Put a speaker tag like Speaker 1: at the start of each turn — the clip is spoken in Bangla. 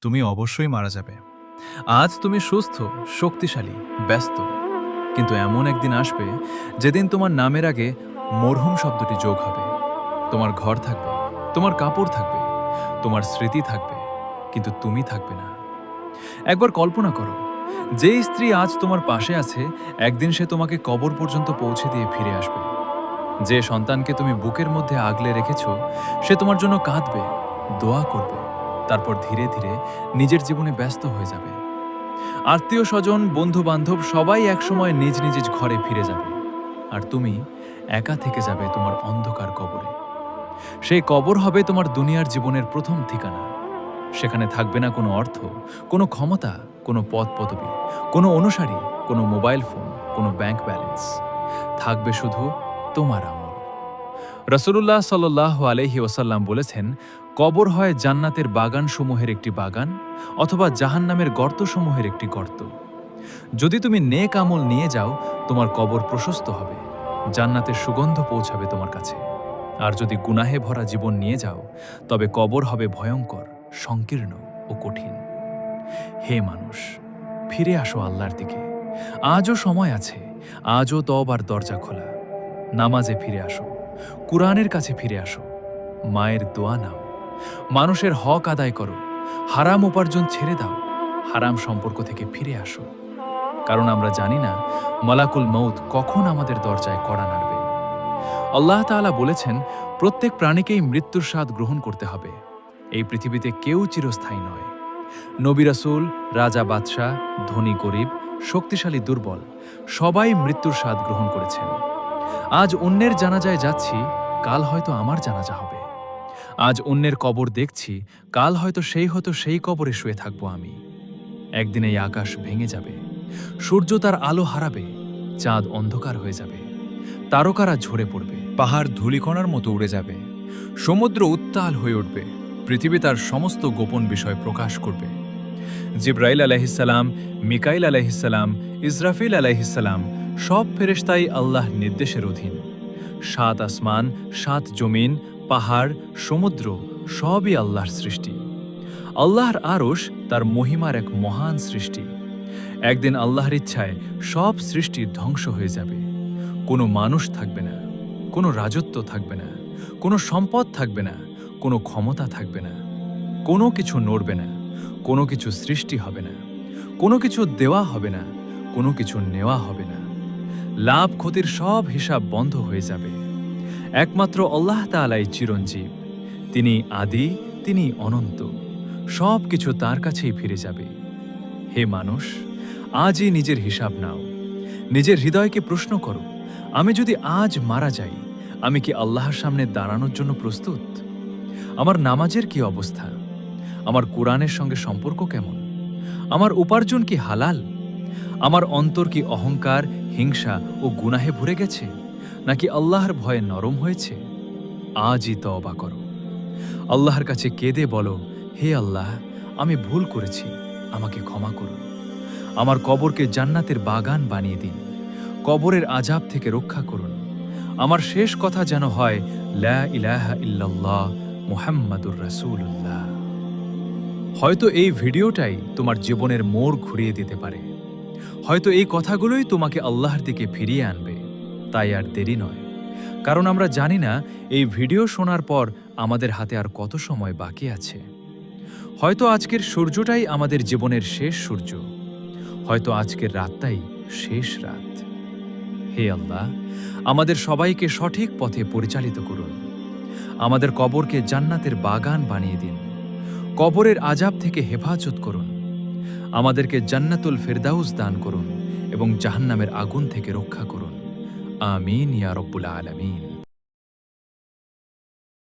Speaker 1: তুমি অবশ্যই মারা যাবে। আজ তুমি সুস্থ, শক্তিশালী, ব্যস্ত। কিন্তু এমন একদিন আসবে যেদিন তোমার নামের আগে মরহুম শব্দটি যোগ হবে। তোমার ঘর থাকবে, তোমার কাপড় থাকবে, তোমার স্মৃতি থাকবে, কিন্তু তুমি থাকবে না। একবার কল্পনা করো, যে স্ত্রী আজ তোমার পাশে আছে, একদিন সে তোমাকে কবর পর্যন্ত পৌঁছে দিয়ে ফিরে আসবে। যে সন্তানকে তুমি বুকের মধ্যে আগলে রেখেছ, সে তোমার জন্য কাঁদবে, দোয়া করবে, তারপর ধীরে ধীরে নিজের জীবনে ব্যস্ত হয়ে যাবে। আত্মীয় স্বজন, বন্ধু বান্ধব সবাই একসময় নিজ নিজ ঘরে ফিরে যাবে, আর তুমি একা থেকে যাবে তোমার অন্ধকার কবরে। সেই কবর হবে তোমার দুনিয়ার জীবনের প্রথম ঠিকানা। সেখানে থাকবে না কোনো অর্থ, কোনো ক্ষমতা, কোনো পদ পদবি, কোনো অনুসারী, কোনো মোবাইল ফোন, কোনো ব্যাংক ব্যালেন্স। থাকবে শুধু তোমার আমল। রাসূলুল্লাহ সাল্লাল্লাহু আলাইহি ওয়াসাল্লাম বলেছেন, কবর হয় জান্নাতের বাগানসমূহের একটি বাগান অথবা জাহান্নামের গর্তসমূহের একটি গর্ত। যদি তুমি নেক আমল নিয়ে যাও, তোমার কবর প্রশস্ত হবে, জান্নাতের সুগন্ধ পৌঁছাবে তোমার কাছে। আর যদি গুনাহে ভরা জীবন নিয়ে যাও, তবে কবর হবে ভয়ঙ্কর, সংকীর্ণ ও কঠিন। হে মানুষ, ফিরে আসো আল্লাহর দিকে। আজও সময় আছে, আজও তওবার দরজা খোলা। নামাজে ফিরে আসো, কুরআনের কাছে ফিরে আসো, মায়ের দোয়া নাও, মানুষের হক আদায় করো, হারাম উপার্জন ছেড়ে দাও, হারাম সম্পর্ক থেকে ফিরে আসো। কারণ আমরা জানি না মালাকুল মউত কখন আমাদের দরজায় কড়া নাড়বেন। আল্লাহ তাআলা বলেছেন, প্রত্যেক প্রাণীকেই মৃত্যুর স্বাদ গ্রহণ করতে হবে। এই পৃথিবীতে কেউ চিরস্থায়ী নয়। নবী রাসূল, রাজা বাদশাহ, ধনী গরিব, শক্তিশালী দুর্বল, সবাই মৃত্যুর স্বাদ গ্রহণ করেছেন। আজ অন্যের জানাজায় যাচ্ছি, কাল হয়তো আমার জানাজা হবে। আজ অন্যের কবর দেখছি, কাল হয়তো সেই কবরে শুয়ে থাকবো আমি। একদিন এই আকাশ ভেঙে যাবে, সূর্য তার আলো হারাবে, চাঁদ অন্ধকার হয়ে যাবে, তারকারা ঝরে পড়বে, পাহাড় ধূলিকণার মতো উড়ে যাবে, সমুদ্র উত্তাল হয়ে উঠবে, পৃথিবী তার সমস্ত গোপন বিষয় প্রকাশ করবে। জিবরাইল আলাইহিসসালাম, মিকাইল আলাইহিসসালাম, ইসরাফিল আলাইহিসসালাম সব ফেরেশতাই আল্লাহর নির্দেশের অধীন। ৭ আসমান, ৭ জমিন, পাহাড়, সমুদ্র সবই আল্লাহর সৃষ্টি। আল্লাহর আরশ তার মহিমার এক মহান সৃষ্টি। একদিন আল্লাহর ইচ্ছায় সব সৃষ্টি ধ্বংস হয়ে যাবে। কোনো মানুষ থাকবে না, কোনো রাজত্ব থাকবে না, কোনো সম্পদ থাকবে না, কোনো ক্ষমতা থাকবে না, কোনো কিছু নড়বে না, কোনো কিছু সৃষ্টি হবে না, কোনো কিছু দেওয়া হবে না, কোনো কিছু নেওয়া হবে না। লাভ ক্ষতির সব হিসাব বন্ধ হয়ে যাবে। একমাত্র আল্লাহ তাআলাই চিরঞ্জীব। তিনি আদি, তিনি অনন্ত। সব কিছু তার কাছেই ফিরে যাবে। হে মানুষ, আজই নিজের হিসাব নাও। নিজের হৃদয়কে প্রশ্ন করো, আমি যদি আজ মারা যাই, আমি কি আল্লাহর সামনে দাঁড়ানোর জন্য প্রস্তুত? আমার নামাজের কি অবস্থা? আমার কোরআনের সঙ্গে সম্পর্ক কেমন? আমার উপার্জন কি হালাল? আমার অন্তর কি অহংকার, হিংসা ও গুনাহে ভরে গেছে, নাকি আল্লাহর ভয়ে নরম হয়েছে? আজই তওবা করো। আল্লাহর কাছে কেঁদে বলো, হে আল্লাহ, আমি ভুল করেছি, আমাকে ক্ষমা করুন। আমার কবরকে জান্নাতের বাগান বানিয়ে দিন, কবরের আযাব থেকে রক্ষা করুন। আমার শেষ কথা যেন হয়, লা ইলাহা ইল্লাল্লাহ মুহাম্মাদুর রাসূলুল্লাহ। হয়তো এই ভিডিওটাই তোমার জীবনের মোড় ঘুরিয়ে দিতে পারে। হয়তো এই কথাগুলোই তোমাকে আল্লাহর দিকে ফিরিয়ে আনবে। তাই আর দেরি নয়, কারণ আমরা জানি না এই ভিডিও শোনার পর আমাদের হাতে আর কত সময় বাকি আছে। হয়তো আজকের সূর্যটাই আমাদের জীবনের শেষ সূর্য, হয়তো আজকের রাতটাই শেষ রাত। হে আল্লাহ, আমাদের সবাইকে সঠিক পথে পরিচালিত করুন। আমাদের কবরকে জান্নাতের বাগান বানিয়ে দিন, কবরের আযাব থেকে হেফাজত করুন। আমাদেরকে জান্নাতুল ফেরদাউস দান করুন এবং জাহান্নামের আগুন থেকে রক্ষা করুন। আমিন ইয়া রব্বুল আলামিন।